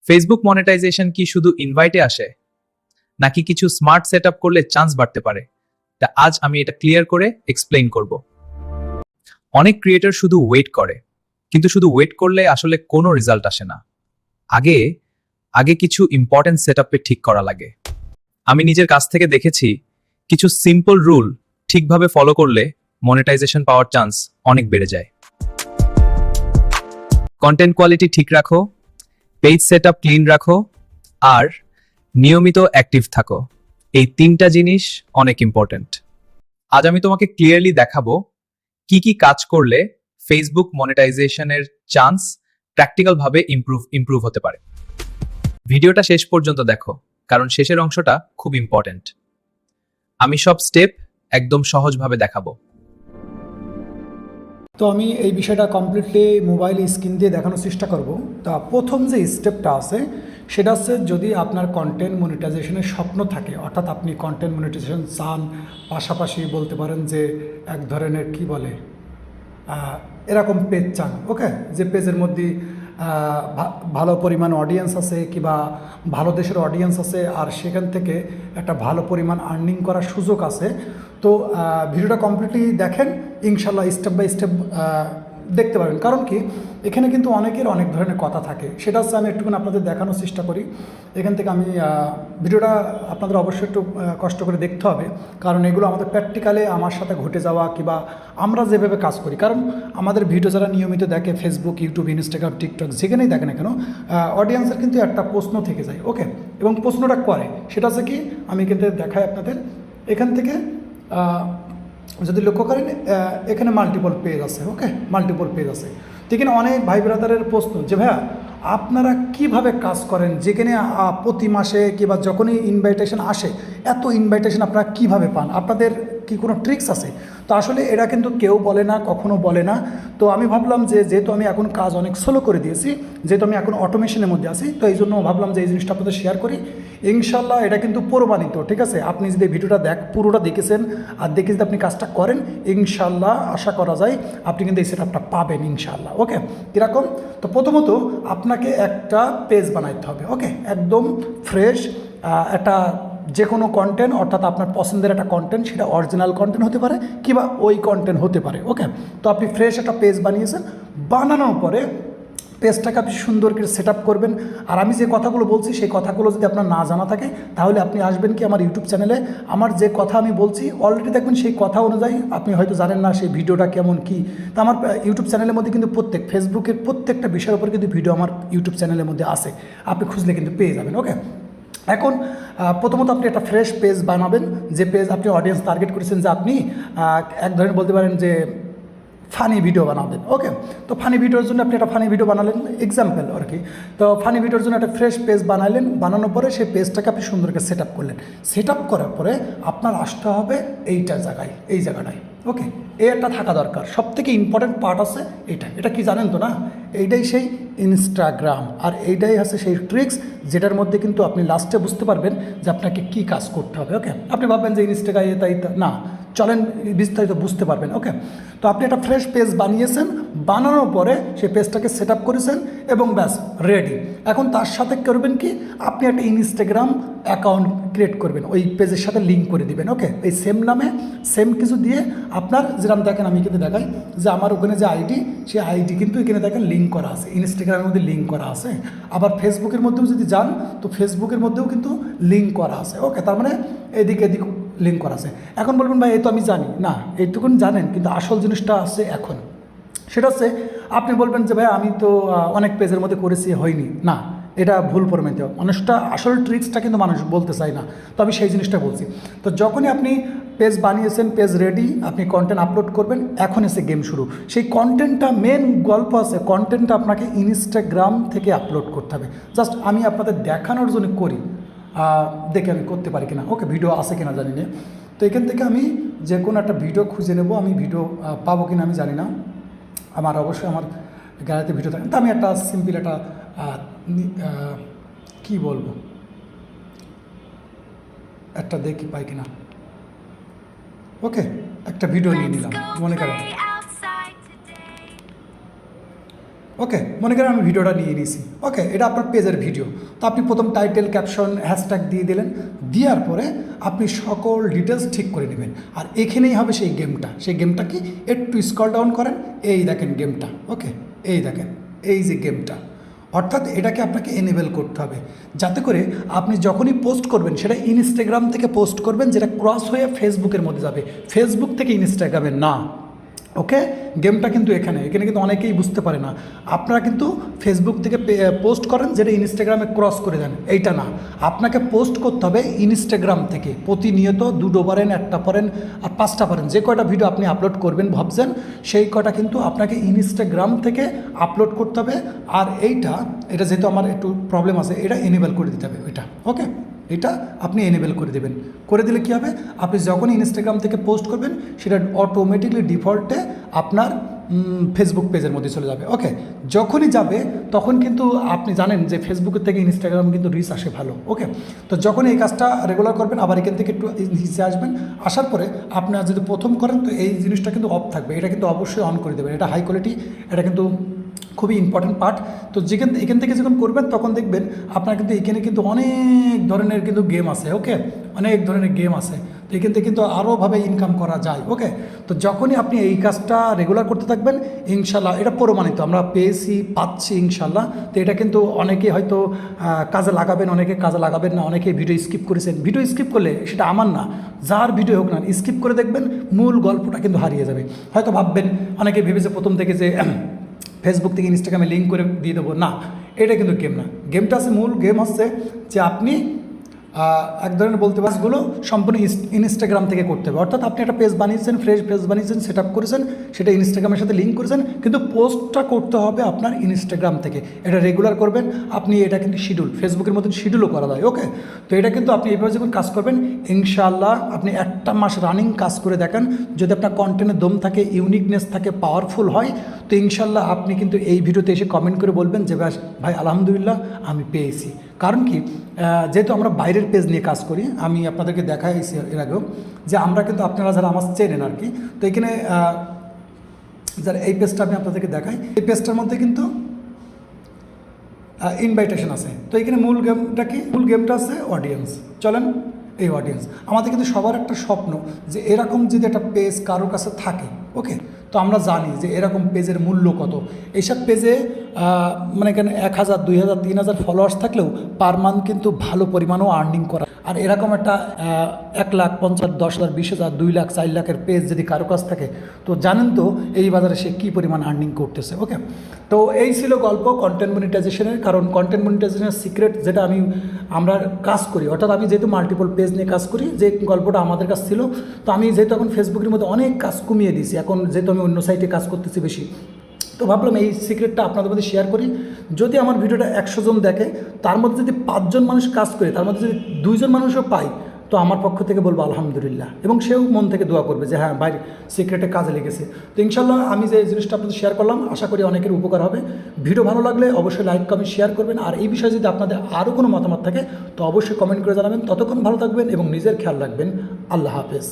Facebook monetization কি শুধু ইনভাইটে আসে, নাকি কিছু স্মার্ট সেট আপ করলে চান্স বাড়তে পারে? তা আজ আমি এটা ক্লিয়ার করে এক্সপ্লেইন করব। অনেক ক্রিয়েটর শুধু ওয়েট করে, কিন্তু শুধু ওয়েট করলে আসলে কোনো রেজাল্ট আসে না। আগে আগে কিছু ইম্পর্টেন্ট সেট আপে ঠিক করা লাগে। আমি নিজের কাছ থেকে দেখেছি, কিছু সিম্পল রুল ঠিকভাবে ফলো করলে মনিটাইজেশন পাওয়ার চান্স অনেক বেড়ে যায়। কন্টেন্ট কোয়ালিটি ঠিক রাখো, পেজ সেট আপ ক্লিন রাখো, আর নিয়মিত অ্যাক্টিভ থাকো। এই তিনটা জিনিস অনেক ইম্পর্টেন্ট। আজ আমি তোমাকে ক্লিয়ারলি দেখাবো কি কি কাজ করলে ফেসবুক মনিটাইজেশনের চান্স প্র্যাকটিক্যাল ভাবে ইমপ্রুভ হতে পারে। ভিডিওটা শেষ পর্যন্ত দেখো, কারণ শেষের অংশটা খুব ইম্পর্টেন্ট। আমি সব স্টেপ একদম সহজভাবে দেখাবো। তো আমি এই বিষয়টা কমপ্লিটলি মোবাইল স্ক্রিন দিয়ে দেখানোর চেষ্টা করব। তা প্রথম যে স্টেপটা আছে সেটা হচ্ছে, যদি আপনার কন্টেন্ট মনিটাইজেশনের স্বপ্ন থাকে, অর্থাৎ আপনি কন্টেন্ট মনিটাইজেশন চান, পাশাপাশি বলতে পারেন যে এক ধরনের কি বলে এরকম পেজ চান, ওকে, যে পেজের মধ্যে ভালো পরিমাণ অডিয়েন্স আছে কিংবা ভালো দেশের অডিয়েন্স আছে, আর সেখান থেকে একটা ভালো পরিমাণ আর্নিং করার সুযোগ আছে। তো ভিডিওটা কমপ্লিটলি দেখেন, ইনশাল্লাহ স্টেপ বাই স্টেপ দেখতে পারবেন। কারণ কি, এখানে কিন্তু অনেকের অনেক ধরনের কথা থাকে, সেটা হচ্ছে আমি একটুখানি আপনাদের দেখানোর চেষ্টা করি। এখান থেকে আমি ভিডিওটা আপনাদের অবশ্যই একটু কষ্ট করে দেখতে হবে, কারণ এগুলো আমাদের প্র্যাকটিক্যালে আমার সাথে ঘটে যাওয়া কিংবা আমরা যেভাবে কাজ করি। কারণ আমাদের ভিডিও যারা নিয়মিত দেখে, ফেসবুক, ইউটিউব, ইনস্টাগ্রাম, টিকটক যেখানেই দেখে না কেন, অডিয়েন্সের কিন্তু একটা প্রশ্ন থেকে যায়, ওকে, এবং প্রশ্নটা করে সেটা হচ্ছে কি, আমি কিন্তু দেখাই আপনাদের। এখান থেকে যদি লক্ষ্য করেন, এখানে মাল্টিপল পেজ আছে, ওকে, মাল্টিপল পেজ আছে। তো এখানে অনেক ভাই ব্রাদারের প্রশ্ন যে ভাইয়া আপনারা কিভাবে কাজ করেন, যেখানে প্রতি মাসে কিংবা যখনই ইনভাইটেশন আসে, এত ইনভাইটেশন আপনারা কিভাবে পান, আপনাদের কি কোনো ট্রিক্স আছে? তো আসলে এটা কিন্তু কেউ বলে না, কখনো বলে না। তো আমি ভাবলাম যে যেহেতু আমি এখন কাজ অনেক স্লো করে দিয়েছি, যেহেতু আমি এখন অটোমেশনের মধ্যে আছি, তো এই জন্য ভাবলাম যে এই জিনিসটা আপনাদের শেয়ার করি। ইনশাল্লাহ এটা কিন্তু প্রমাণিত, ঠিক আছে? আপনি যদি ভিডিওটা পুরোটা দেখেছেন আর দেখে যদি আপনি কাজটা করেন, ইনশাল্লাহ আশা করা যায় আপনি কিন্তু এই সেটআপটা পাবেন ইনশাল্লাহ, ওকে। কীরকম? তো প্রথমত আপনাকে একটা পেজ বানাইতে হবে, ওকে, একদম ফ্রেশ একটা যে কোনো কন্টেন্ট, অর্থাৎ আপনার পছন্দের একটা কন্টেন্ট, সেটা অরিজিনাল কন্টেন্ট হতে পারে কিংবা ওই কন্টেন্ট হতে পারে, ওকে। তো আপনি ফ্রেশ একটা পেজ বানিয়েছেন, বানানোর পরে পেজটাকে আপনি সুন্দর করে সেট আপ করবেন। আর আমি যে কথাগুলো বলছি সেই কথাগুলো যদি আপনার না জানা থাকে, তাহলে আপনি আসবেন কি আমার ইউটিউব চ্যানেলে, আমার যে কথা আমি বলছি অলরেডি দেখবেন সেই কথা অনুযায়ী, আপনি হয়তো জানেন না সেই ভিডিওটা কেমন কি। তো আমার ইউটিউব চ্যানেলের মধ্যে কিন্তু ফেসবুকের প্রত্যেকটা বিষয়ের উপর কিন্তু ভিডিও আমার ইউটিউব চ্যানেলের মধ্যে আছে, আপনি খুঁজলে কিন্তু পেয়ে যাবেন, ওকে। এখন প্রথমত আপনি একটা ফ্রেশ পেজ বানাবেন, যে পেজ আপনি অডিয়েন্স টার্গেট করেছেন, যে আপনি এক ধরনের বলতে পারেন যে ফানি ভিডিও বানাবেন, ওকে। তো ফানি ভিডিওর জন্য আপনি একটা ফানি ভিডিও বানালেন, এক্সাম্পল আর কি। তো ফানি ভিডিওর জন্য একটা ফ্রেশ পেজ বানালেন, বানানোর পরে সেই পেজটাকে আপনি সুন্দর করে সেট আপ করলেন। সেট আপ করার পরে আপনার আসতে হবে এই জায়গাটায়, ওকে। একটা থাকা দরকার, সব থেকে ইম্পর্টেন্ট পার্ট আছে এটা কি জানেন তো না? এইটাই সেই ইনস্টাগ্রাম, আর এইটাই হচ্ছে সেই ট্রিক্স, যেটার মধ্যে কিন্তু আপনি লাস্টে বুঝতে পারবেন যে আপনাকে কী কাজ করতে হবে, ওকে। আপনি ভাববেন যে ইনস্টাগ্রাম তাই না, চলেন বিস্তারিত বুঝতে পারবেন, ওকে। তো আপনি একটা ফ্রেশ পেজ বানিয়েছেন, বানানোর পরে সেই পেজটাকে সেট আপ করেছেন এবং ব্যাস রেডি। এখন তার সাথে করবেন কি, আপনি একটা ইনস্টাগ্রাম অ্যাকাউন্ট ক্রিয়েট করবেন, ওই পেজের সাথে লিঙ্ক করে দিবেন, ওকে। এই সেম নামে সেম কিছু দিয়ে আপনার যেরকম দেখেন, আমি কিন্তু দেখাই যে আমার ওখানে যে আইডি, সেই আইডি কিন্তু এখানে দেখেন লিঙ্ক করা আছে, ইনস্টাগ্রামের মধ্যে লিঙ্ক করা আছে। আবার ফেসবুকের মধ্যেও যদি যান, তো ফেসবুকের মধ্যেও কিন্তু লিঙ্ক করা আছে, ওকে। তার মানে এদিক লিঙ্ক করা আছে। এখন বলবেন ভাই এই তো আমি জানি, না এইটুকুন জানেন, কিন্তু আসল জিনিসটা আছে এখন। সেটা হচ্ছে আপনি বলবেন যে ভাই আমি তো অনেক পেজের মধ্যে করেছি, হয়নি, না, এটা ভুল প্রমাণিত। মানুষটা আসল ট্রিক্সটা কিন্তু মানুষ বলতে চায় না, তো আমি সেই জিনিসটা বলছি। তো যখনই আপনি পেজ বানিয়েছেন, পেজ রেডি, আপনি কন্টেন্ট আপলোড করবেন, এখন এসে গেম শুরু। সেই কন্টেন্টটা মেন গল্প আছে, কন্টেন্টটা আপনাকে ইনস্টাগ্রাম থেকে আপলোড করতে হবে। জাস্ট আমি আপনাদের দেখানোর জন্য করি, দেখে আমি করতে পারি কিনা, ওকে, ভিডিও আছে কিনা জানি না। তো এখান থেকে আমি যে কোনো একটা ভিডিও খুঁজে নেব, আমি ভিডিও পাবো কিনা আমি জানি না, আমার অবশ্যই আমার গ্যালারিতে ভিডিও থাকে। তো আমি একটা সিম্পল একটা কি বলবো, একটা দেখি পাই কিনা, ওকে, একটা ভিডিও নিয়ে নিলাম মনে করেন। ওকে, মনে করেন আমি ভিডিওটা নিয়ে নিয়েছি, ওকে, এটা আপনার পেজের ভিডিও। তো আপনি প্রথম টাইটেল, ক্যাপশন, হ্যাশট্যাগ দিয়ে দিলেন, দেওয়ার পরে আপনি সকল ডিটেলস ঠিক করে নেবেন। আর এখানেই হবে সেই গেমটা। সেই গেমটা কি, একটু স্ক্রল ডাউন করেন, এই দেখেন গেমটা, ওকে, এই দেখেন, এই যে গেমটা, অর্থাৎ এটাকে আপনাকে এনেবেল করতে হবে, যাতে করে আপনি যখনই পোস্ট করবেন সেটা ইনস্টাগ্রাম থেকে পোস্ট করবেন, যেটা ক্রস হয়ে ফেসবুকের মধ্যে যাবে, ফেসবুক থেকে ইনস্টাগ্রামে না। ওকে, গেমটা কিন্তু এখানে কিন্তু অনেকেই বুঝতে পারে না। আপনারা কিন্তু ফেসবুক থেকে পোস্ট করেন, যেটা ইনস্টাগ্রামে ক্রস করে দেন, এইটা না। আপনাকে পোস্ট করতে হবে ইনস্টাগ্রাম থেকে, প্রতিনিয়ত 2টো পারেন, 1টা পারেন আর 5টা পারেন, যে কয়টা ভিডিও আপনি আপলোড করবেন ভাবছেন সেই কয়টা কিন্তু আপনাকে ইনস্টাগ্রাম থেকে আপলোড করতে হবে। আর এটা যেহেতু আমার একটু প্রবলেম আছে, এটা এনেবেল করে দিতে হবে ওইটা। ওকে, এটা আপনি এনেবেল করে দেবেন। করে দিলে কী হবে, আপনি যখনই ইনস্টাগ্রাম থেকে পোস্ট করবেন সেটা অটোমেটিকলি ডিফল্টে আপনার ফেসবুক পেজের মধ্যে চলে যাবে। ওকে, যখনই যাবে তখন কিন্তু আপনি জানেন যে ফেসবুকের থেকে ইনস্টাগ্রাম কিন্তু রিচ আসে ভালো। ওকে, তো যখন এই কাজটা রেগুলার করবেন, আবার এখান থেকে একটু নিচে আসবেন, আসার পরে আপনার যদি প্রথম করেন তো এই জিনিসটা কিন্তু অফ থাকবে, এটা কিন্তু অবশ্যই অন করে দেবেন। এটা হাই কোয়ালিটি, এটা কিন্তু খুবই ইম্পর্টেন্ট পার্ট। তো এখান থেকে যখন করবেন তখন দেখবেন আপনার কিন্তু এখানে কিন্তু অনেক ধরনের কিন্তু গেম আছে। ওকে, অনেক ধরনের গেম আছে, তো এখান থেকে কিন্তু আরোভাবে ইনকাম করা যায়। ওকে, তো যখনই আপনি এই কাজটা রেগুলার করতে থাকবেন, ইনশাল্লাহ এটা প্রমাণিত, আমরা পাচ্ছি ইনশাল্লাহ। তো এটা কিন্তু অনেকে হয়তো কাজে লাগাবেন, অনেকে কাজে লাগাবেন না, অনেকে ভিডিও স্কিপ করেছেন। ভিডিও স্কিপ করলে সেটা আমার না, যার ভিডিও হোক না, স্কিপ করে দেখবেন মূল গল্পটা কিন্তু হারিয়ে যাবে। হয়তো ভাববেন, অনেকে ভেবেছে প্রথম থেকে যে ফেসবুক থেকে ইনস্টাগ্রামে লিঙ্ক করে দিয়ে দেবো, না, এটা কিন্তু গেম না। গেমটা আছে, মূল গেম হচ্ছে যে আপনি এক ধরনের বলতে পারগুলো সম্পূর্ণ ইনস্টাগ্রাম থেকে করতে হবে। অর্থাৎ আপনি একটা পেজ বানিয়েছেন, ফ্রেশ পেজ বানিয়েছেন, সেট আপ করেছেন, সেটা ইনস্টাগ্রামের সাথে লিঙ্ক করেছেন, কিন্তু পোস্টটা করতে হবে আপনার ইনস্টাগ্রাম থেকে। এটা রেগুলার করবেন আপনি, এটা কিন্তু শিডিউল, ফেসবুকের মতন শিডিউলও করা যায়। ওকে, তো এটা কিন্তু আপনি এইভাবে যখন কাজ করবেন, ইনশাআল্লাহ আপনি 1টা মাস রানিং কাজ করে দেখেন, যদি আপনার কন্টেন্টের দম থাকে, ইউনিকনেস থাকে, পাওয়ারফুল হয়, তো ইনশাআল্লাহ আপনি কিন্তু এই ভিডিওতে এসে কমেন্ট করে বলবেন যে ভাই আলহামদুলিল্লাহ আমি পেয়েছি। কারণ কি, যেহেতু আমরা বাইরের পেজ নিয়ে কাজ করি, আমি আপনাদেরকে দেখাইছি এর আগেও যে আমরা কিন্তু, আপনারা যারা আমার চেনেন আর কি, তো এখানে যারা এই পেজটা আমি আপনাদেরকে দেখাই, এই পেজটার মধ্যে কিন্তু ইনভাইটেশন আছে। তো এখানে মূল গেমটা কি, মূল গেমটা আছে অডিয়েন্স। চলেন, এই অডিয়েন্স আমাদের কিন্তু সবার একটা স্বপ্ন যে এরকম যদি একটা পেজ কারোর কাছে থাকে। ওকে, তো আমরা জানি যে এরকম পেজের মূল্য কত। এইসব পেজে মানে এখানে 1000, 2000, 3000 ফলোয়ার্স থাকলেও পার মান্থ কিন্তু ভালো পরিমাণও আর্নিং করা। আর এরকম একটা 1 লাখ, 50, 10,000, 20,000, 2 লাখ, 4 লাখের পেজ যদি কারো কাছ থাকে, তো জানেন তো এই বাজারে সে কী পরিমাণ আর্নিং করতেছে। ওকে, তো এই ছিল গল্প কন্টেন্ট মনিটাইজেশনের। কারণ কন্টেন্ট মনিটাইজেশনের সিক্রেট যেটা আমরা কাজ করি, অর্থাৎ আমি যেহেতু মাল্টিপল পেজ নিয়ে কাজ করি, যে গল্পটা আমাদের কাছে ছিল, তো আমি যেহেতু এখন ফেসবুকের মধ্যে অনেক কাজ কমিয়ে দিয়েছি, এখন যেহেতু আমি অন্য সাইটে কাজ করতেছি বেশি, তো ভাবলাম এই সিক্রেটটা আপনাদের মধ্যে শেয়ার করি। যদি আমার ভিডিওটা 100 জন দেখে, তার মধ্যে যদি 5 জন মানুষ কাজ করে, তার মধ্যে যদি 2 জন মানুষও পায়, তো আমার পক্ষ থেকে বলবো আলহামদুলিল্লাহ, এবং সেও মন থেকে দোয়া করবে যে হ্যাঁ ভাই সিক্রেটে কাজে লেগেছে। তো ইনশাল্লাহ আমি যে জিনিসটা আপনাদের শেয়ার করলাম, আশা করি অনেকের উপকার হবে। ভিডিও ভালো লাগলে অবশ্যই লাইক, কমেন্ট, শেয়ার করবেন। আর এই বিষয়ে যদি আপনাদের আরও কোনো মতামত থাকে তো অবশ্যই কমেন্ট করে জানাবেন। ততক্ষণ ভালো থাকবেন এবং নিজের খেয়াল রাখবেন। আল্লাহ হাফেজ।